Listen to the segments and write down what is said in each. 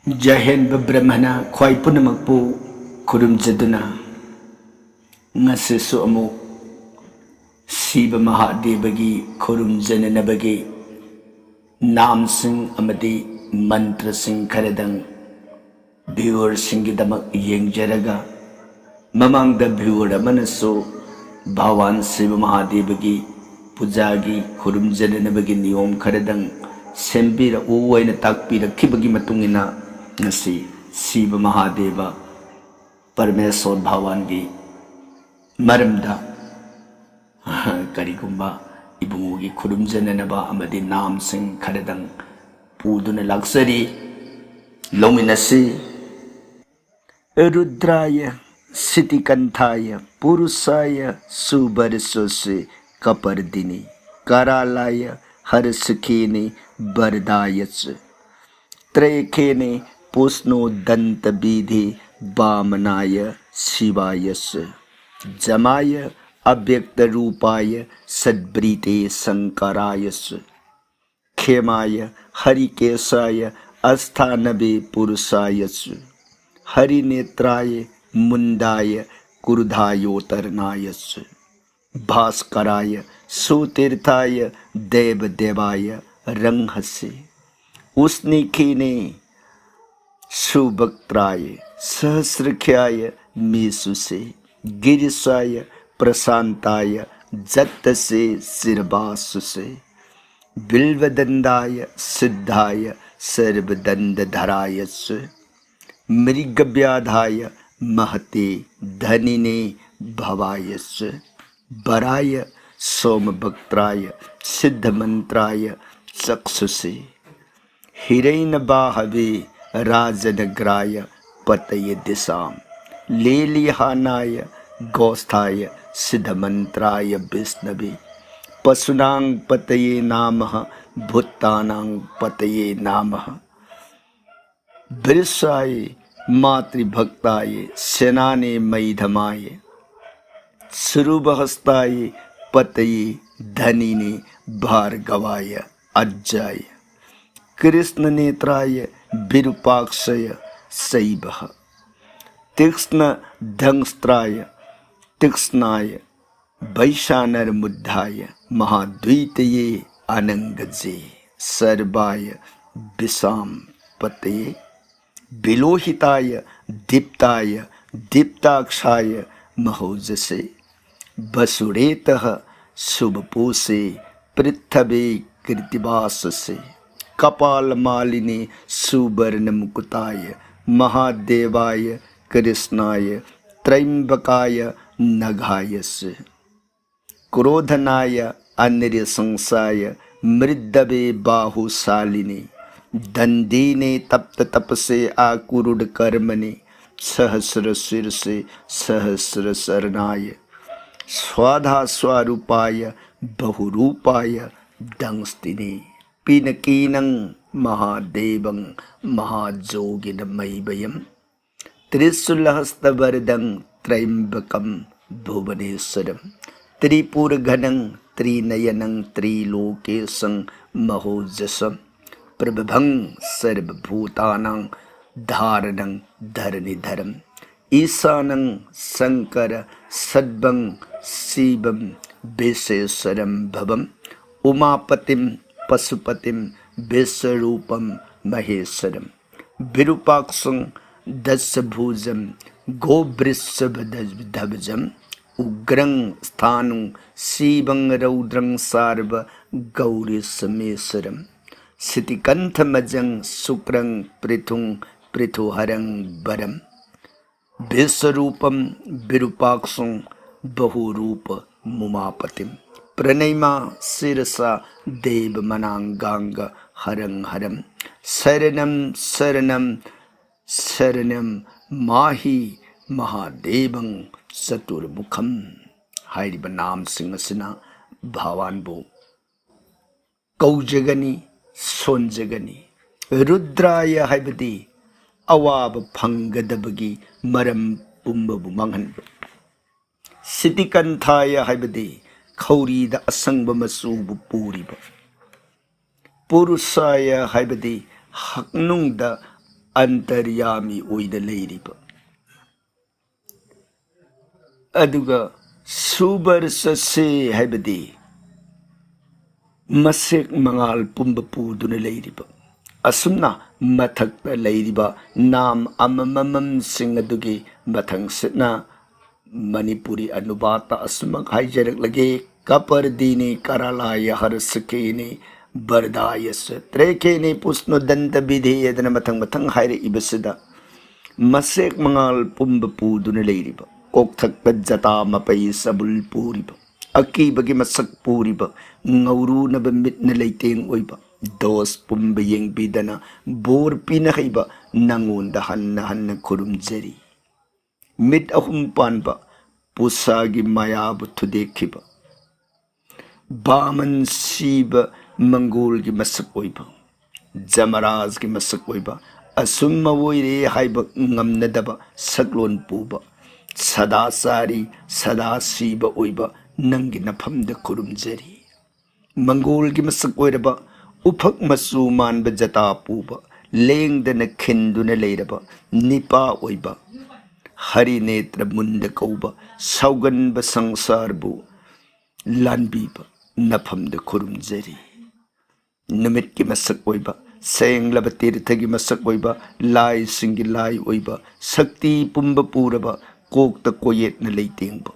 Yaihenba Brahma khwai punamakpu Khurumjaduna ngasisu amuk Shiva mahadeva Khurumjananabagi nam sing amadi mantra sing karadang viewer singidamak yengjaraga mamangda viewer amanaso Bhawan Shiva mahadeva pujagi Khurumjananabagi niyom karadang sembira uwaina takpira kibagi matungina ngasi Shiva mahadeva Parmeswar Bhawangi maramda karigumba ibungugi khurumjananaba amadi nam sing kharadang puduna laksari lominasi Rudraya Sitikanthaya Purusaya Subarsose Kapardini Karalaya Harasakene Bardayas Trekene Pusno Dantabidhi Vamanaya Shivayas Jamaya Abhyakta Rupaya Sadbrite Sankarayas Khemaya Harikesaya Asthanabe Purusayas Harinetraya Mundaya Kurdhayotarnayas Bhaskaraya Sutirthaya Devadevaya Ranghase Usnikine Subhaktraya Sahasrakhya Mesuse Girisaya Prasantaya Jattase Sirvasuse Bilvadandaya Siddhaya Sarvadandadharayas Mrigabhyadhaya Mahate Dhanine Bhavayas Baraya Somabhaktraya Siddhamantraya Saksuse Hirainabahave Rajanagraya Pataye Disam Lelihanaya Gosthaya Siddhamantraya Visnavi Pasunang Pataye Namaha Bhuttanang Pataye Namaha Brisaye Matri Bhaktaye Senane Maidhamaye Surubhastaye Pataye Dhanine Bhargavaya Ajjaya Krishna Netraya Virupakshaya Saibaha Tikshna Dhangstraya Tikshnaya Vaishanar Muddhaya Mahadvitaye Anangaje Sarvaya Visam Pataye Bilohitaya Diptaya Diptakshaya Mahojase Basuretaha Subhapose Prithave Kritivasase Kapal Malini Subarnamukutaya Mahadevaya Krishnaya Traimbakaya Naghayas Krodhanaya Anirya Sangsaya Mriddave Bahu Salini Dandine Tapta Tapase Akurud Karmani Sahasra Sirse Sahasra Saranaya Swadha Swarupaya Bahurupaya Dangstini Pinakinang Mahadevang Mahajogina Maybayam Trisulahastabardang Traimbakam Bhuvaneswaram Tripurganang Trinayanang Trilokesang Mahojasam Prabhabhang Sarvabhutanang Dharanang Dharanidharam Isanang Sankara Sadbang Sibam Beseswaram Bhavam Umapatim Pasupatim Besarupam Maheswaram Virupaksang Dasabhujam Gobrisabdhavjam Ugrang Sthanung Sibang Raudrang Sarva Gauri Samesaram Sitikanthamajang Sukrang Prithung Prithuharang Baram Besarupam Virupaksang Bahurupa Mumapatim Pranayma Sirasa Deva Mananganga Harang Haram Saranam Saranam Saranam Mahi Mahadevang Saturmukham Hairiba Nam Singasina Bhavanbu Kaujagani Sonjagani Rudraya Haibadi Awab Pangadabagi Maram Pumbabu Mangan Sitikanthaya Haibadi Kauri the Asangba Masubu Puriba Purusaya Haibadi Haknung the antaryami oida leiriba aduga subarsa se haibadi masek mangal pumba puduna leiriba asumna mathakta leiriba nam amamamam sing adugi mathang sitna Manipuri anubata asmak haijarak lagi kapardini karalaya harsakini bardayas trekeni pusno danta bidhi yadana mathang haire ibasida masek mangal pumba puduna leiriba kokthak jata mapai sabul puriba aki bagi masak puriba ngauru na bamit na leiteng oiba dos pumba yeng bidana bor pinakaiba nangundahan na Khurumjari mit ahum panba pusagi mayabu tudekhiba baman siba mangol gi masak oiba jamaraj gi masak oiba asumma woire haiba ngamnadaba saklon puba sada sari sada siba oiba nangi nafamda Khurumjari mangol gi masak oiraba uphak masu manba jata puba lengdana khinduna leiraba nipa oiba Hari netra munda kauba saugan ba sangsar bu lanbi ba nafam da Khurumjari numit ki masak oiba sayang laba tirtha gi masak oiba lai singi lai oiba sakti pumba puraba kok ta koyet na leiteng ba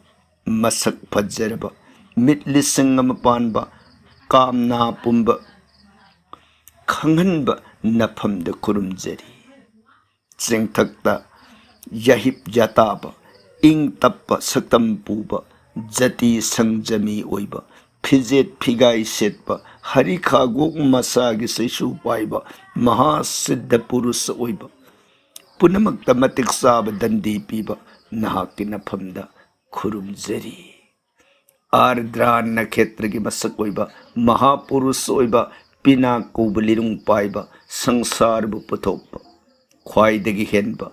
masak phajaraba mit lisang amapan ba kamna pumba khangan ba nafam da Khurumjari sing thakta Yahip jataba ing tappa saktam puba jati sangjami oiba phijet phigai setba hari khagok masagi saisu paiba mahasiddha purusa oiba punamakta matik saba dandi piba nahaki nafamda Khurumjari ardra nakhetra gi masak oiba mahapurusa oiba pina kubalirung paiba sangsar bu puthokpa khwaidagi henba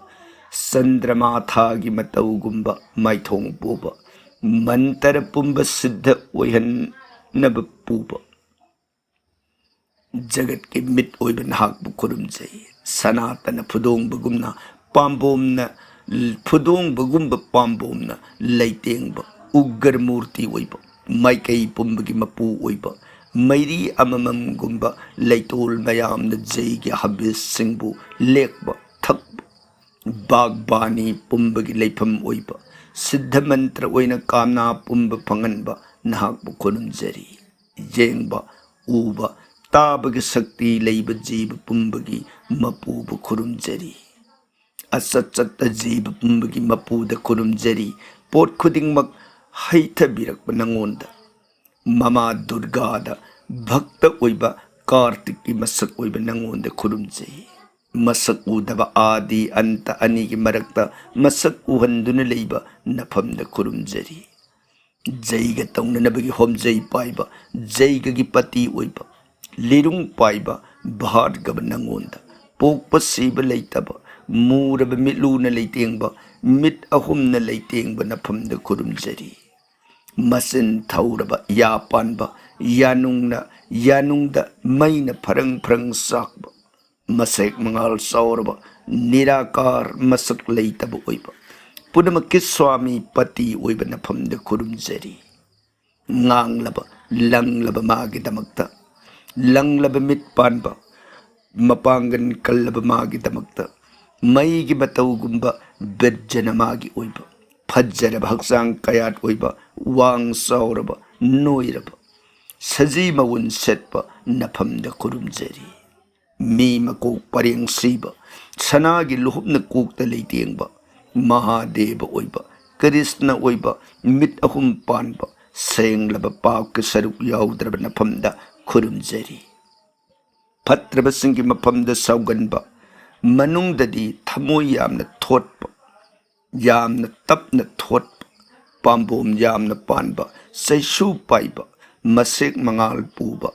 Sandramatha gi matau gumba maithong puba mantar pumba siddha oihan nab puba jagat ke mit oiban hak bu Khurumjari sanatana phudong bagumna pambomna phudong bagumba pambomna leitengba ugar murti oiba maikai pumba gi mapu oiba mairi amamam gumba leitol mayamna jai gi habis singbu lekba thakba Bagbani pumbagi leipam oiba siddha mantra oina kamna pumba phanganba nahakbu Khurumjari yengba uba tabagi sakti leiba jiba pumbagi mapubu Khurumjari asatsatta jiba pumbagi mapuda Khurumjari pot khudingmak haithabirakba nangonda mama durgada bhakta oiba kartiki masak oiba nangonda Khurumjari masak udaba adi anta ani gi marakta masak uhanduna leiba nafamda Khurumjari jaiga taunanabagi homjai paiba jaiga gi pati oiba lirung paiba bhargaba nangonda pokpa siba leitaba muraba mitluna leitengba mit ahumna leitengba nafamda Khurumjari masin thauraba yapanba yanungda maina pharang sakba Masek mangal sauraba nirakar masak leitaba oiba punamakki swami pati oiba nafamda Khurumjari nganglaba langlaba magi damakta langlaba mit panba mapangan kallaba magi damakta maigi batau gumba berjana magi oiba phajjaraba haksang kayat oiba wang sauraba noiraba saji mawun setpa nafamda Khurumjari mi makok pareng siba sanagi luhupna kokta leitengba mahadeva oiba Krishna oiba mit ahum panba senglaba pauk saruk yaudraba nafamda Khurumjari phatraba singi mafamda sauganba manungdadi thamoi yamna thotpa yamna tapna thotpa pambom yamna panba saisu paiba masek mangal puba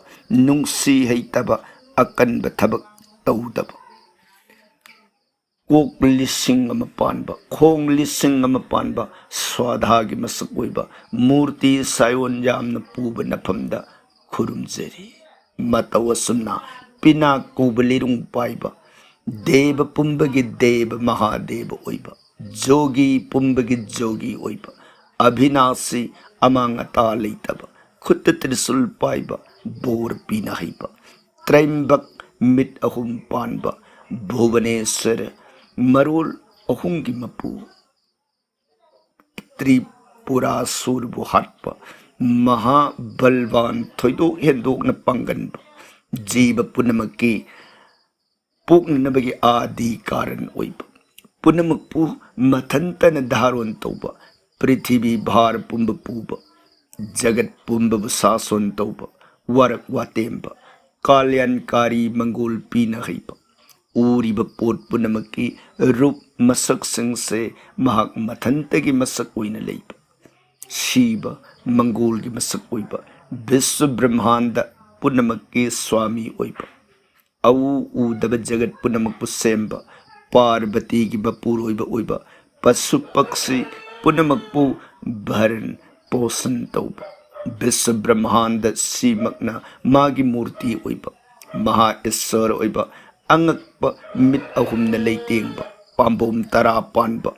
nungsi heitaba akanba thabak taudaba kok lising ama panba khong lising ama panba swadhagi masak oiba murti sayon yamna puba nafamda Khurumjari matawasuna pina kubalirung paiba Dev पुंबगी Dev Mahadev ओइबा Jogi पुंबगी Jogi ओइबा अभिनाशी among अता लेतबा खुद त्रिशूल पाइबा bore पीना हईबा त्रैंबक मिट अहुम पानबा भुवनेश्वर मरोल अहुम की मपू त्रिपुरासुर बुहाटपा महाबलवान थोइदो हेंदोक न पंगनबा जीव पुनमकी पोक्नबगी आदि कारण ओइबा पुनमकपु मथंतन धारोन तौबा पृथ्वी भार पुंब पूबा जगत पुंब सासोन तौबा वरक वातेंबा कल्याणकारी मंगोल पीना हईबा ऊरीब पोट पुनमकी रूप मसक सिंह से महाक मथंतगी मसक ओइना लेबा शिव मंगोल की मसक ओइबा विश्व ब्रह्मांड पुनमकी स्वामी ओइबा औ उदब जगत पुनमक सेंबा पार्वती की बपूर ओइबा पशु पक्षी पुनमकपु भरन पोषण तौबा विश्व ब्रह्मांड सीमकना मागी मूर्ति ओइबा महा ईश्वर ओइबा अंगक मिट अहुमन लेतेंबा पांबोम तरा पानबा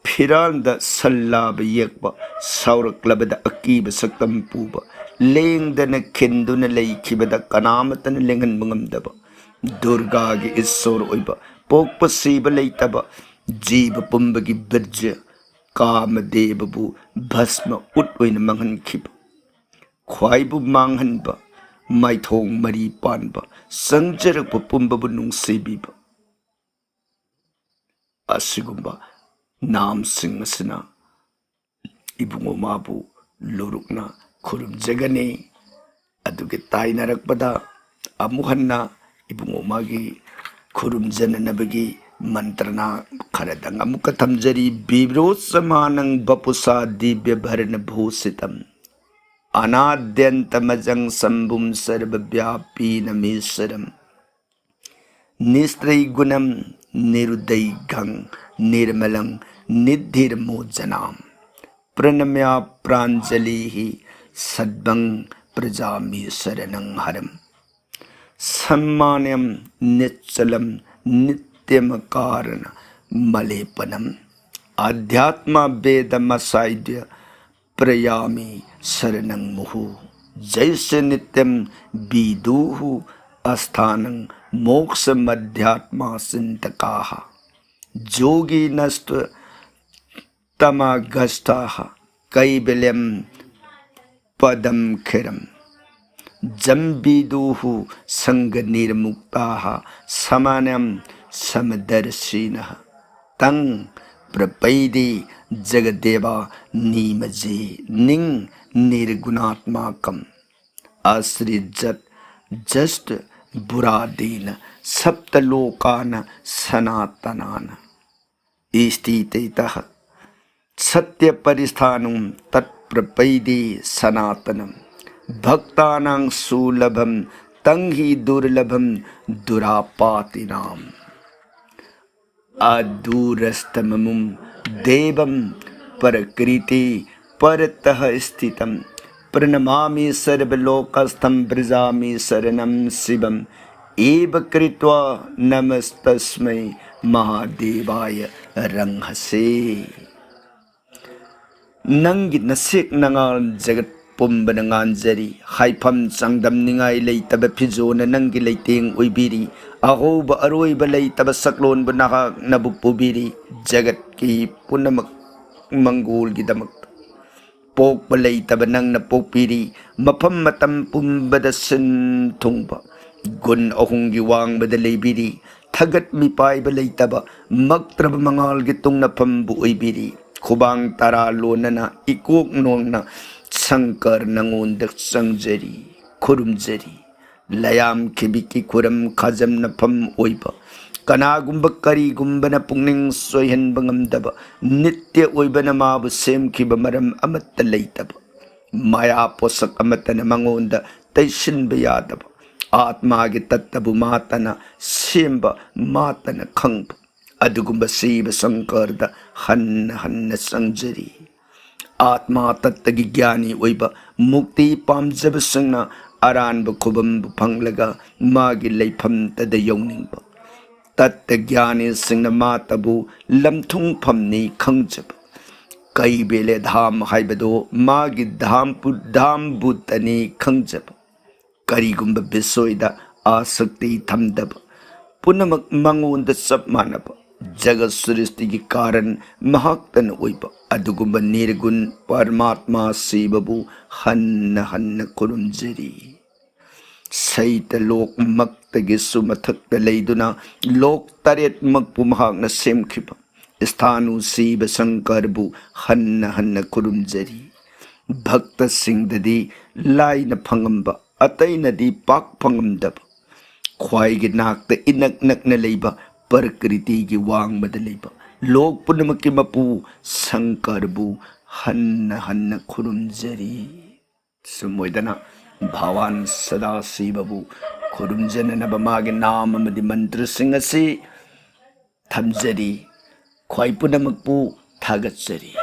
फिरांद सल्लाब येकबा सौरक्लबद अकीब सक्तम पूबा लेंगदन खिंदुन लेखिबदा कनामतन लेंगन मंगमदबा दुर्गा की ईश्वर ओइबा पोकप सीब लेतबा जीव पुंबगी बिरज कामदेवबु भस्म उट ओइन मंगनखिब ख्वाइबु मांगहनबा माइथोंग मरी पानबा संजरक पुंबबु नुंगसेबिबा असिगुंबा नाम सिंहसना इबुंगो माबु लोरुकना खुरुमजगने अदुगे ताइनरकपदा अमुहन्ना इबुंगो मागी खुरुमजननबगी मंत्रना खरदंग अमुक थमजरी बिब्रोत्समानं बपुसा दिव्य भरण भूषितम अनाद्यंतमजं संबुम सर्वव्यापी नमीश्वरम निस्त्रैगुणं निरुदैघं निर्मलं निधिर्मोचनाम् प्रणम्या प्राञ्जलिः सद्भं प्रजामि शरणं हरम् सम्मान्यं निश्चलं नित्यमकारण मलेपनम आध्यात्म वेदमसाइद्य प्रयामि शरणं मुहु जैसे नित्यं विदुहु अस्थानं मोक्ष मध्यात्मा सिंतकाः जोगी नष्ट तमागष्टाः कैवल्यं पदं खिरम् जम विदुहु संग निर्मुक्ताः समान्यं समदर्शिनः तं प्रपैदे जगदेवा नीमजे निंग निर्गुणात्माकम् आश्रिजत जस्ट बुरादीन सप्तलोकान सनातनान स्थितः सत्य परिस्थानं तत्प्रपैदे सनातनम् भक्तानां सुलभं तं हि दुर्लभं दुरापातिनाम् अदूरस्थममुं देवं परकृति परतः स्थितं प्रणमामि सर्वलोकस्थं व्रजामि शरणं शिवम् एव कृत्वा नमस्तस्मै महादेवाय रंहसे नंगी नसेक नंगाल जगत पुंबन nganjari haifam changdam ningai leitaba phijona nangi leiteng oibiri ahoba aroiba leitaba saklon bunaha nabu pubiri jagat ki punamak mangol gi damak pokba leitaba nang na pokpiri mafam matam pumbada sin thungba gun ahung gi wangbada leibiri thagat mi paiba leitaba maktrab mangal gi tungna pambu oibiri khubang tara lonana ikok nongna Shankar नंगोंदक संजरी खुरुमजरी लयाम खिबिकी Khurram खाजम नफम ओइबा कनागुंब करीगुंबन पुंगनिंग सोयहनब ngamdaba नित्य ओइबन माबु सेमखिब मरम अमत्त लेतब माया पोसक अमतन मंगोंद तैसिनब यादब आत्मा गे तत्तबु मातन सेमब मातन खंग अदुगुंब Shiv Shankar the हन्न संजरी आत्मा तत्तगी ज्ञानी ओइबा मुक्ति पामजब संगना अरानब खुबम फंगलगा मागी लेफम तद यौनिंगबा तत्व ज्ञानी सिंह मातबु लमथुंग फमनी खंगजब कई बेले धाम हाइबदो मागी धाम बुतनी खंगजब करीगुंब बिसोइदा आसक्ति थमदब पुनमक मंगोंद सब मानब जगत सृष्टि की कारण महक्तन ओइब अदुगुंब निर्गुण परमात्मा शिवबु हन्न हन्न खुरुमजरी सैत लोक मक्तगी सुमथक्त लेदुना लोक तरेत मकपु महाक्न सेमखिब स्थानु शिव शंकरबु हन्न हन्न खुरुमजरी भक्त सिंहददी लाइन फंगंब अतैनदी पाक फंगमदब ख्वाइगी नाकत इनक नकन लेबा प्रकृति की वांगबद लेबा लोक पुनमक की मपु शंकरबु हन्न हन्न खुरुमजरी सुमोइदना भगवान सदा शिवबु खुरुमजननब मागे नाम अमदि मंत्र सिंह असि थमजरी ख्वाइ पुनमकपु थागतजरी।